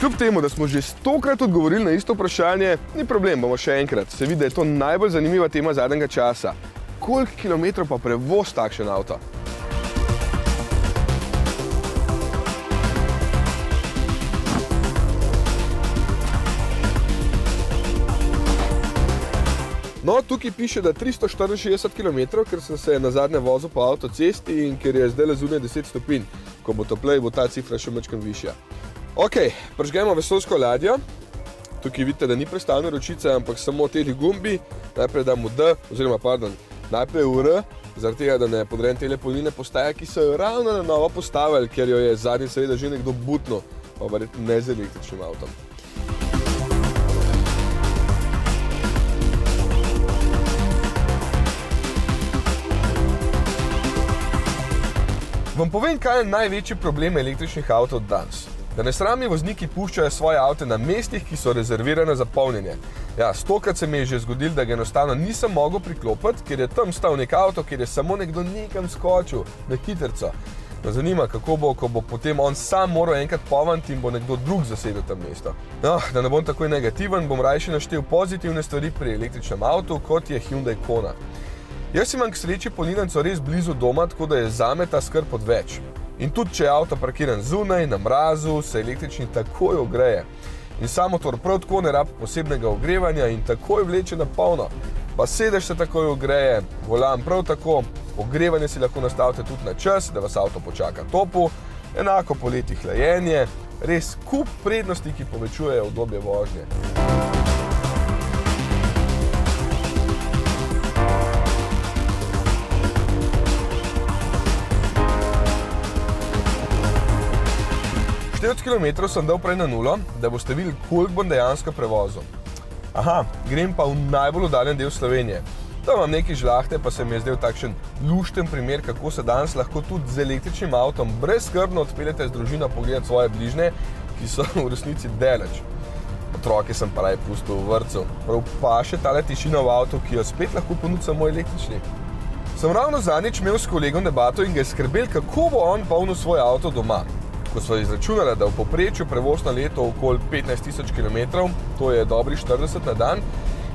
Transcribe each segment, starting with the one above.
Kljub temu, da smo že 100-krat odgovorili na isto vprašanje, ni problem, bomo še enkrat. Se vidi, da je to najbolj zanimiva tema zadnjega časa. Koliko kilometrov pa prevoz takšen avto? No, tukaj piše, da 364 km, ker sem se nazadnje vozil po avtocesti in ker je zdaj zunaj 10 stopinj. Ko bo toplej, bo ta cifra še majčkeno višja. Ok, prižgemo vesoljsko ladjo. Tukaj vidite, da ni prestavne ročice, ampak samo teli gumbi. Najprej damo D, oziroma pardon, najprej v R, zaradi tega, da ne podrem tele polnilne postaje, ki so jo ravno na novo postavili, ker jo je zadnji seveda že nekdo butno, pa verjetno ne z električnim avtom. Vam povem, kaj je največji problem električnih avtov danes. Da nesramni vozniki puščajo svoje avte na mestih, ki so rezervirane za polnjenje. Ja, 100-krat se mi je že zgodilo, da ga enostavno nisem mogel priklopiti, ker je tam stal nek avto, kjer je samo nekdo nekam skočil, na hitrco. Me zanima, kako bo, ko bo potem on sam moral enkrat polniti in bo nekdo drug zasedel tam mesto. No, da ne bom takoj negativen, bom rajši naštel pozitivne stvari pri električnem avtu, kot je Hyundai Kona. Jaz imam k sreči polnilnico res blizu doma, tako da je zame ta skrb odveč. In tudi, če je avto parkiran zunaj, na mrazu, se električni takoj ogreje. In sam motor prav tako ne rabi posebnega ogrevanja in takoj vleče na polno. Pa sedež se takoj ogreje, volan prav tako, ogrevanje si lahko nastavite tudi na čas, da vas avto počaka topu, enako poleti hlajenje, res kup prednosti, ki povečujejo udobje vožnje. Kilometrov sem dal prej na nulo, da boste videli, koliko bom dejansko prevozil. Aha, grem pa v najbolj oddaljen del Slovenije. Tam imam nekaj žlahte, pa se mi je zdel takšen lušten primer, kako se danes lahko tudi z električnim avtom brezskrbno odpeljete z družino pogledati svoje bližnje, ki so v resnici daleč. Otroke sem pa raje pustil v vrtcu. Prav pa še tale tišina v avtu, ki jo spet lahko ponudi samo električni. Sem ravno zadnjič imel s kolegom debato in ga je skrbel, kako bo on polnil svoj avto doma. Ko sva izračunala, da v povprečju prevoz na leto okoli 15 000 km, to je dobrih 40 na dan,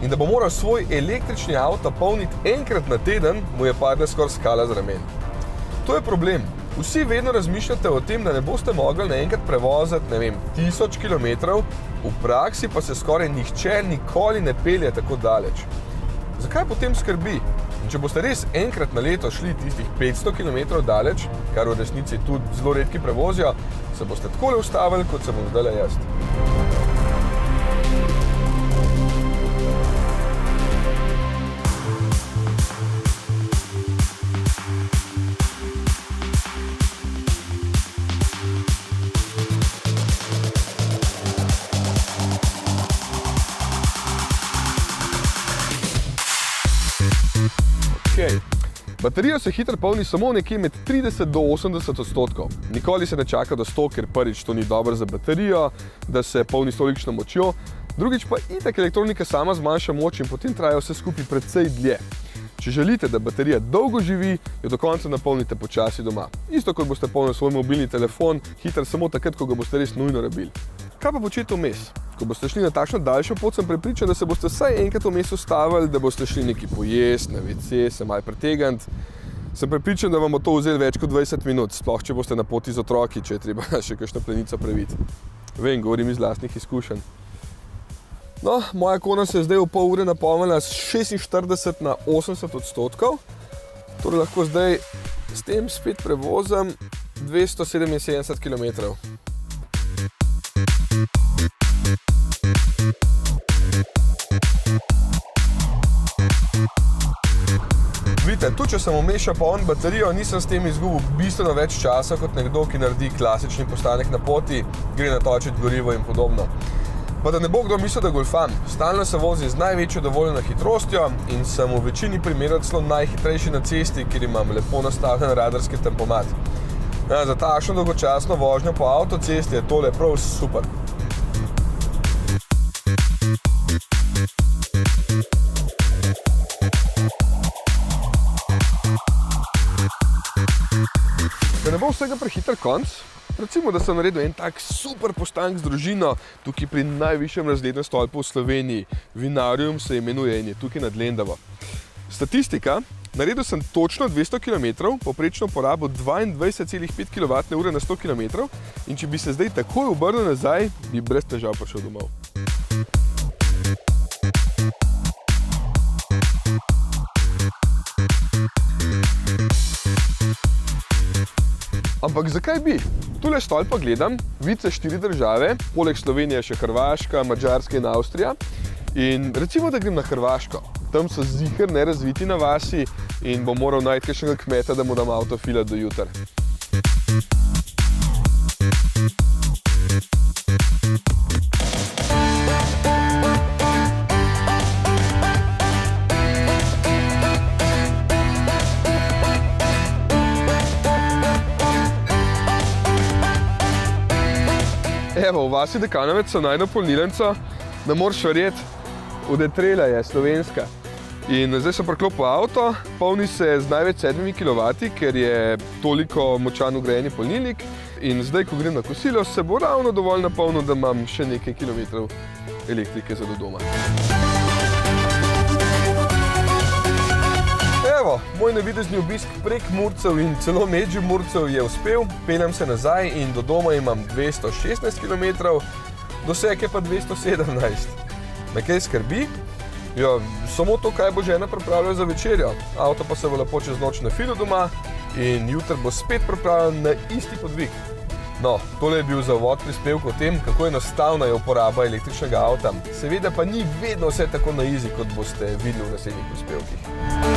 in da bo moral svoj električni avto polniti enkrat na teden, mu je padla skoraj skala z ramen. To je problem. Vsi vedno razmišljate o tem, da ne boste mogli naenkrat prevoziti, 1000 km, v praksi pa se skoraj nihče nikoli ne pelje tako daleč. Zakaj potem skrbi? In če boste res enkrat na leto šli tistih 500 km daleč, kar v resnici tudi zelo redki prevozijo, se boste takole ustavili, kot se bom zdajle jaz. Baterijo se hitro polni samo nekje med 30 do 80%. Nikoli se ne čaka do 100, ker prvič to ni dobro za baterijo, da se polni s tolikšno močjo. Drugič pa itak elektronika sama zmanjša moč in potem traja vse skupaj precej dlje. Če želite, da baterija dolgo živi, jo do konca napolnite počasi doma. Isto kot boste polnili svoj mobilni telefon, hitro samo takrat, ko ga boste res nujno rabili. Kaj pa početi vmes? Ko boste šli na takšno daljšo pot, sem prepričan, da se boste vsaj enkrat vmes ustavili, da boste šli nekaj pojesti, na WC, se malo pretegniti. Sem prepričan, da vam bo to vzelo več kot 20 minut, sploh če boste na poti z otroki, če je treba še kakšno plenico previti. Vem, govorim iz lastnih izkušenj. No, moja Kona se je zdaj v pol ure napolnila s 46 na 80%, torej lahko zdaj s tem spet prevozim 277 km. Vidite, tudi če sem vmešal poln baterijo, nisem s tem izgubil bistveno več časa kot nekdo, ki naredi klasični postanek na poti, gre natočiti gorivo in podobno. Pa da ne bo kdo mislil, da golfam. Stalno se vozi z največjo dovoljeno hitrostjo in sem v večini primerov celo najhitrejši na cesti, kjer imam lepo nastavljen radarski tempomat. Ja, za takšno dolgočasno vožnjo po avtocesti je tole prav super. Da ne bo vsega prehiter konc, Recimo, da sem naredil en tak super postank z družino, tukaj pri najvišjem razrednem stolpu v Sloveniji. Vinarium se imenuje in je tukaj nad Lendavo. Statistika. Naredil sem točno 200 km, poprečno porabo 22,5 kWh na 100 km in če bi se zdaj takoj obrnil nazaj, bi brez težav prišel domov. Ampak zakaj bi? Tule stolpa gledam, vidi se 4 države, poleg Slovenije še Hrvaška, Madžarska in Avstrija. In recimo, da grem na Hrvaško. Tam so ziher nerazviti na vasi in bom moral najti kakšnega kmeta, da mu dam avto filat do jutra. Evo, v vasi Dekanovec so najdel polnilnico, ne moreš verjeti, od Etrela je, slovenska. In zdaj sem priklopil avto, polni se z največ 7 kW, ker je toliko močan vgrajeni polnilnik. In zdaj, ko grem na kosilo, se bo ravno dovolj napolnil, da imam še nekaj kilometrov elektrike za do doma. Evo, moj navidezni obisk prek Murcev in celo Medžimurcev je uspel. Peljem se nazaj in do doma imam 216 km, doseg je pa 217. Me kaj skrbi? Ja, samo to, kaj bo žena pripravila za večerjo. Avto pa se bo lepo čez noč nafilil doma in jutri bo spet pripravljen na isti podvig. No, tole je bil za uvod prispevek o tem, kako enostavna je uporaba električnega avta. Seveda pa ni vedno vse tako na easy, kot boste videli v naslednjih prispevkih.